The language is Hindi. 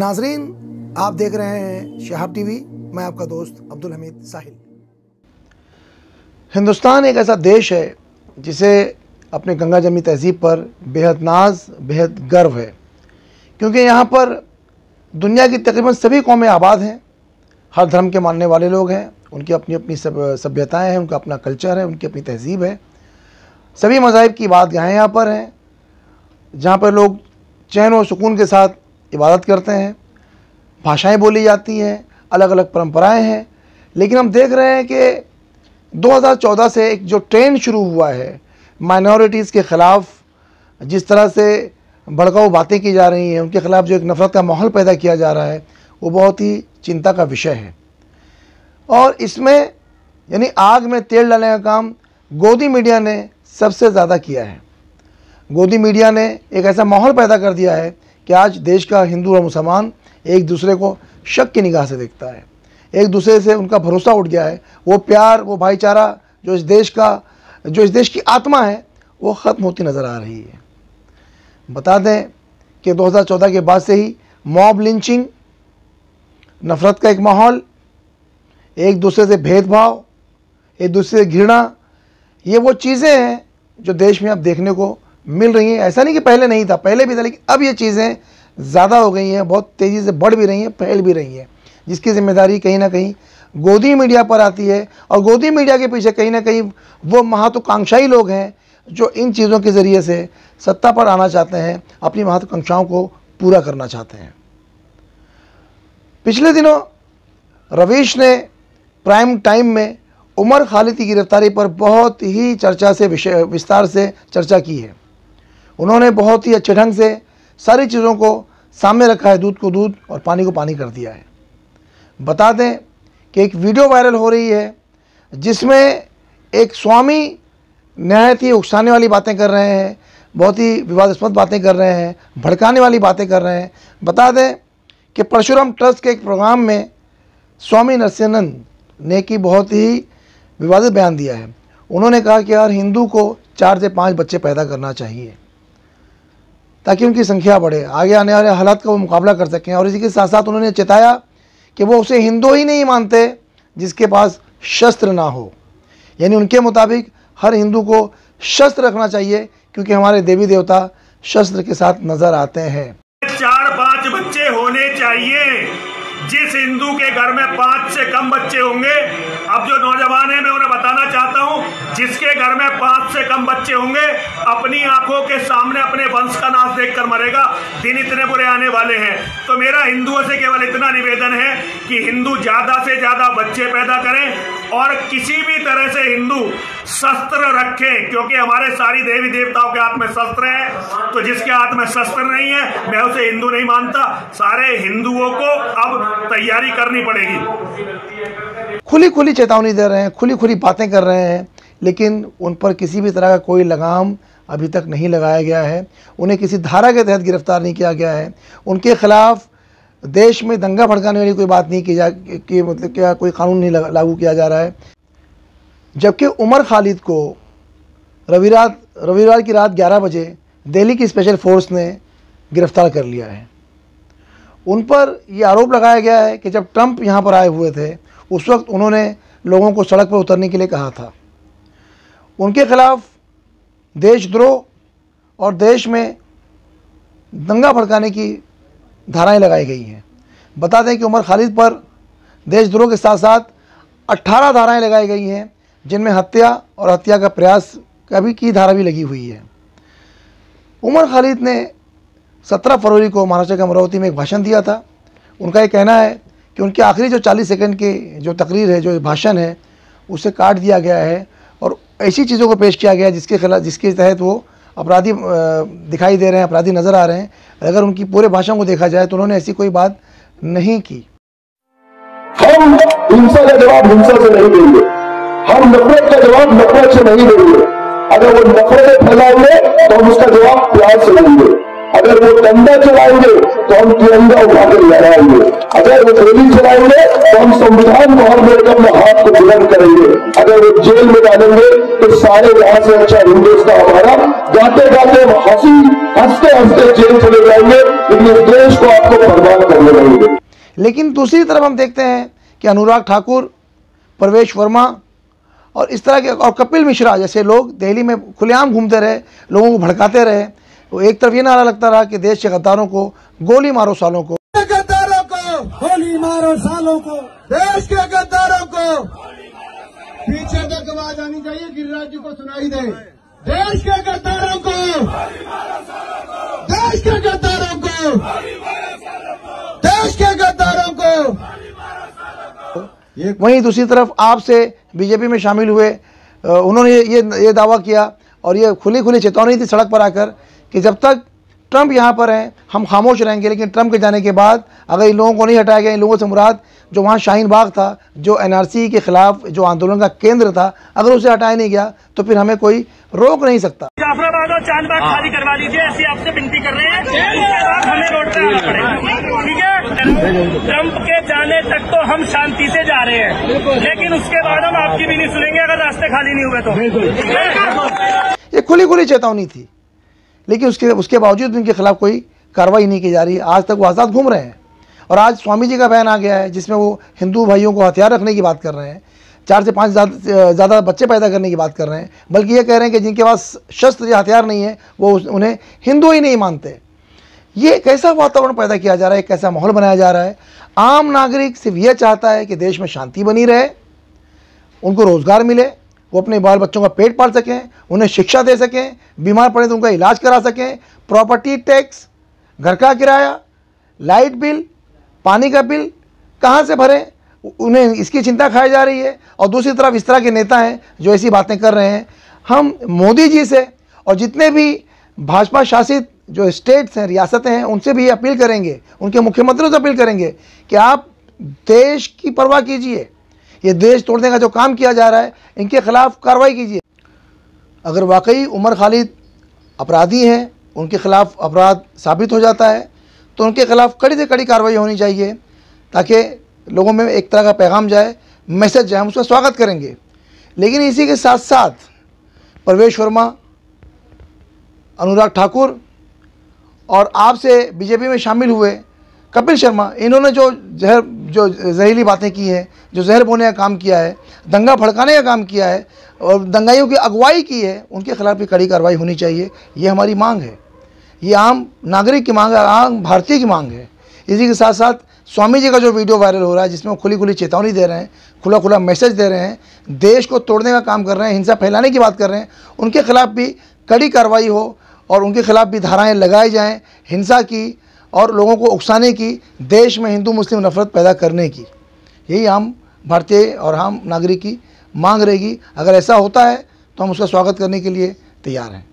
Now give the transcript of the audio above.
नाजरीन, आप देख रहे हैं शहाब टीवी। मैं आपका दोस्त अब्दुल हमीद साहिल। हिंदुस्तान एक ऐसा देश है जिसे अपने गंगा जमनी तहजीब पर बेहद नाज, बेहद गर्व है, क्योंकि यहाँ पर दुनिया की तकरीबन सभी कौमें आबाद हैं। हर धर्म के मानने वाले लोग हैं, उनकी अपनी अपनी सभ्यताएँ हैं, उनका अपना कल्चर है, उनकी अपनी तहजीब है। सभी मज़ाहिब की इबादतगाहें यहाँ पर हैं, जहाँ पर लोग चैन और सुकून के साथ इबादत करते हैं। भाषाएं बोली जाती हैं, अलग अलग परंपराएं हैं। लेकिन हम देख रहे हैं कि 2014 से एक जो ट्रेंड शुरू हुआ है माइनॉरिटीज़ के ख़िलाफ़, जिस तरह से भड़काऊ बातें की जा रही हैं, उनके ख़िलाफ़ जो एक नफ़रत का माहौल पैदा किया जा रहा है, वो बहुत ही चिंता का विषय है। और इसमें यानी आग में तेल डालने का काम गोदी मीडिया ने सबसे ज़्यादा किया है। गोदी मीडिया ने एक ऐसा माहौल पैदा कर दिया है कि आज देश का हिंदू और मुसलमान एक दूसरे को शक की निगाह से देखता है, एक दूसरे से उनका भरोसा उठ गया है। वो प्यार, वो भाईचारा जो इस देश की आत्मा है, वो ख़त्म होती नज़र आ रही है। बता दें कि 2014 के बाद से ही मॉब लिंचिंग, नफ़रत का एक माहौल, एक दूसरे से भेदभाव, एक दूसरे से घृणा, ये वो चीज़ें हैं जो देश में अब देखने को मिल रही हैं। ऐसा नहीं कि पहले नहीं था, पहले भी था, लेकिन अब ये चीज़ें ज़्यादा हो गई हैं, बहुत तेज़ी से बढ़ भी रही हैं, फैल भी रही हैं, जिसकी ज़िम्मेदारी कहीं ना कहीं गोदी मीडिया पर आती है। और गोदी मीडिया के पीछे कहीं ना कहीं वो महत्वाकांक्षी लोग हैं जो इन चीज़ों के ज़रिए से सत्ता पर आना चाहते हैं, अपनी महत्वाकांक्षाओं को पूरा करना चाहते हैं। पिछले दिनों रवीश ने प्राइम टाइम में उमर खालिद की गिरफ्तारी पर बहुत ही विस्तार से चर्चा की है। उन्होंने बहुत ही अच्छे ढंग से सारी चीज़ों को सामने रखा है, दूध को दूध और पानी को पानी कर दिया है। बता दें कि एक वीडियो वायरल हो रही है जिसमें एक स्वामी नहायत ही उकसाने वाली बातें कर रहे हैं, बहुत ही विवादास्पद बातें कर रहे हैं, भड़काने वाली बातें कर रहे हैं। बता दें कि परशुराम ट्रस्ट के एक प्रोग्राम में स्वामी नरसिंहानंद ने की बहुत ही विवादित बयान दिया है। उन्होंने कहा कि हर हिंदू को 4 से 5 बच्चे पैदा करना चाहिए ताकि उनकी संख्या बढ़े, आगे आने वाले हालात का वो मुकाबला कर सकें। और इसी के साथ साथ उन्होंने चेताया कि वो उसे हिंदू ही नहीं मानते जिसके पास शस्त्र ना हो। यानी उनके मुताबिक हर हिंदू को शस्त्र रखना चाहिए, क्योंकि हमारे देवी देवता शस्त्र के साथ नजर आते हैं। 4-5 बच्चे होने चाहिए। जिस हिंदू के घर में 5 से कम बच्चे होंगे, अब जो नौजवान है मैं उन्हें बताना चाहता हूं, जिसके घर में 5 से कम बच्चे होंगे अपनी आंखों के सामने अपने वंश का नाश देखकर मरेगा। दिन इतने बुरे आने वाले हैं। तो मेरा हिंदुओं से केवल इतना निवेदन है कि हिंदू ज्यादा से ज्यादा बच्चे पैदा करें और किसी भी तरह से हिंदू शस्त्र रखें, क्योंकि हमारे सारी देवी देवताओं के हाथ में शस्त्र है। तो जिसके हाथ में शस्त्र नहीं है मैं उसे हिंदू नहीं मानता। सारे हिंदुओं को अब तैयारी करनी पड़ेगी। खुली खुली चेतावनी दे रहे हैं, खुली खुली बातें कर रहे हैं, लेकिन उन पर किसी भी तरह का कोई लगाम अभी तक नहीं लगाया गया है। उन्हें किसी धारा के तहत गिरफ्तार नहीं किया गया है। उनके खिलाफ देश में दंगा भड़काने वाली कोई बात नहीं की मतलब क्या कोई कानून नहीं लागू किया जा रहा है। जबकि उमर खालिद को रविवार की रात 11 बजे दिल्ली की स्पेशल फोर्स ने गिरफ्तार कर लिया है। उन पर यह आरोप लगाया गया है कि जब ट्रंप यहाँ पर आए हुए थे उस वक्त उन्होंने लोगों को सड़क पर उतरने के लिए कहा था। उनके खिलाफ देशद्रोह और देश में दंगा भड़काने की धाराएं लगाई गई हैं। बता दें कि उमर खालिद पर देशद्रोह के साथ साथ 18 धाराएं लगाई गई हैं, जिनमें हत्या और हत्या का प्रयास की धारा भी लगी हुई है। उमर खालिद ने 17 फरवरी को महाराष्ट्र के अमरावती में एक भाषण दिया था। उनका ये कहना है कि उनके आखिरी जो 40 सेकंड की जो तकरीर है, जो भाषण है, उसे काट दिया गया है और ऐसी चीज़ों को पेश किया गया जिसके तहत वो अपराधी दिखाई दे रहे हैं, अपराधी नज़र आ रहे हैं। अगर उनकी पूरे भाषण को देखा जाए तो उन्होंने ऐसी कोई बात नहीं की। हम हिंसा का जवाब हिंसा से नहीं देंगे, हम नफरत का जवाब नफरत से नहीं देंगे। अगर वो नफरत फैलाएंगे तो हम उसका जवाब प्यार से देंगे। अगर वो डंडा चलाएंगे तो हम तिरंगा उठाकर लहराएंगे, अगर वो गोली चलाएंगे तो हम संविधान भवन में अपने हाथ को बुलंद करेंगे, अगर वो जेल में डालेंगे तो सारे यहां से अच्छा हिंदुस्तान हमारा, गाते गाते हंसते हंसते जेल चले जाएंगे, लेकिन इस देश को आपको बर्बाद करने लगेंगे। लेकिन दूसरी तरफ हम देखते हैं कि अनुराग ठाकुर, प्रवेश वर्मा और इस तरह के और कपिल मिश्रा जैसे लोग दिल्ली में खुलेआम घूमते रहे, लोगों को भड़काते रहे। तो एक तरफ ये नारा लगता रहा कि देश के गद्दारों को गोली मारो, सालों को गद्दारों को गोली मारो, सालों को देश के गद्दारों को। पीछे तक आवाज आनी चाहिए, गिरिराज जी को सुनाई दे। देश के गद्दारों को, देश के गद्दारों को, देश के गद्दारों को। वहीं दूसरी तरफ आपसे बीजेपी में शामिल हुए उन्होंने ये दावा किया और ये खुली चेतावनी थी सड़क पर आकर कि जब तक ट्रंप यहाँ पर हैं हम खामोश रहेंगे, लेकिन ट्रंप के जाने के बाद अगर इन लोगों को नहीं हटाया गया, इन लोगों से मुराद जो वहाँ शाहीन बाग था, जो एनआरसी के खिलाफ जो आंदोलन का केंद्र था, अगर उसे हटाया नहीं गया तो फिर हमें कोई रोक नहीं सकता। जाफराबाद और चांदबाग खाली करवा दीजिए, ऐसी आपसे विनती कर रहे हैं। उसके बाद हमें रोड पे आना पड़ेगा, ठीक है। ट्रंप के जाने तक तो हम शांति से जा रहे हैं, लेकिन उसके बाद हम आपकी भी नहीं सुनेंगे अगर रास्ते खाली नहीं हुए तो। ये खुली चेतावनी थी, लेकिन उसके बावजूद भी उनके खिलाफ कोई कार्रवाई नहीं की जा रही है। आज तक वो आज़ाद घूम रहे हैं और आज स्वामी जी का बयान आ गया है जिसमें वो हिंदू भाइयों को हथियार रखने की बात कर रहे हैं, 4 से 5 ज़्यादा बच्चे पैदा करने की बात कर रहे हैं, बल्कि ये कह रहे हैं कि जिनके पास शस्त्र या हथियार नहीं है वो उन्हें हिंदू ही नहीं मानते। ये कैसा वातावरण पैदा किया जा रहा है, कैसा माहौल बनाया जा रहा है। आम नागरिक सिर्फ ये चाहता है कि देश में शांति बनी रहे, उनको रोज़गार मिले, वो अपने बाल बच्चों का पेट पाल सकें, उन्हें शिक्षा दे सकें, बीमार पड़े तो उनका इलाज करा सकें, प्रॉपर्टी टैक्स, घर का किराया, लाइट बिल, पानी का बिल कहाँ से भरें, उन्हें इसकी चिंता खाई जा रही है। और दूसरी तरफ इस तरह के नेता हैं जो ऐसी बातें कर रहे हैं। हम मोदी जी से और जितने भी भाजपा शासित जो स्टेट्स हैं, रियासतें हैं, उनसे भी अपील करेंगे, उनके मुख्यमंत्रियों से अपील करेंगे कि आप देश की परवाह कीजिए, ये देश तोड़ने का जो काम किया जा रहा है इनके खिलाफ कार्रवाई कीजिए। अगर वाकई उमर खालिद अपराधी हैं, उनके खिलाफ अपराध साबित हो जाता है तो उनके खिलाफ कड़ी से कड़ी कार्रवाई होनी चाहिए, ताकि लोगों में एक तरह का पैगाम जाए, मैसेज जाए, हम उसका स्वागत करेंगे। लेकिन इसी के साथ साथ प्रवेश वर्मा, अनुराग ठाकुर और आपसे बीजेपी में शामिल हुए कपिल शर्मा, इन्होंने जो जहरीली बातें की हैं, जो जहर बोने का काम किया है, दंगा भड़काने का काम किया है और दंगाइयों की अगुवाई की है, उनके खिलाफ भी कड़ी कार्रवाई होनी चाहिए। ये हमारी मांग है, ये आम नागरिक की मांग है, आम भारतीय की मांग है। इसी के साथ साथ स्वामी जी का जो वीडियो वायरल हो रहा है जिसमें वो खुली चेतावनी दे रहे हैं, खुला मैसेज दे रहे हैं, देश को तोड़ने का काम कर रहे हैं, हिंसा फैलाने की बात कर रहे हैं, उनके खिलाफ भी कड़ी कार्रवाई हो और उनके खिलाफ भी धाराएँ लगाई जाएँ हिंसा की और लोगों को उकसाने की, देश में हिंदू मुस्लिम नफरत पैदा करने की। यही आम भारतीय और आम नागरिक की मांग रहेगी। अगर ऐसा होता है तो हम उसका स्वागत करने के लिए तैयार हैं।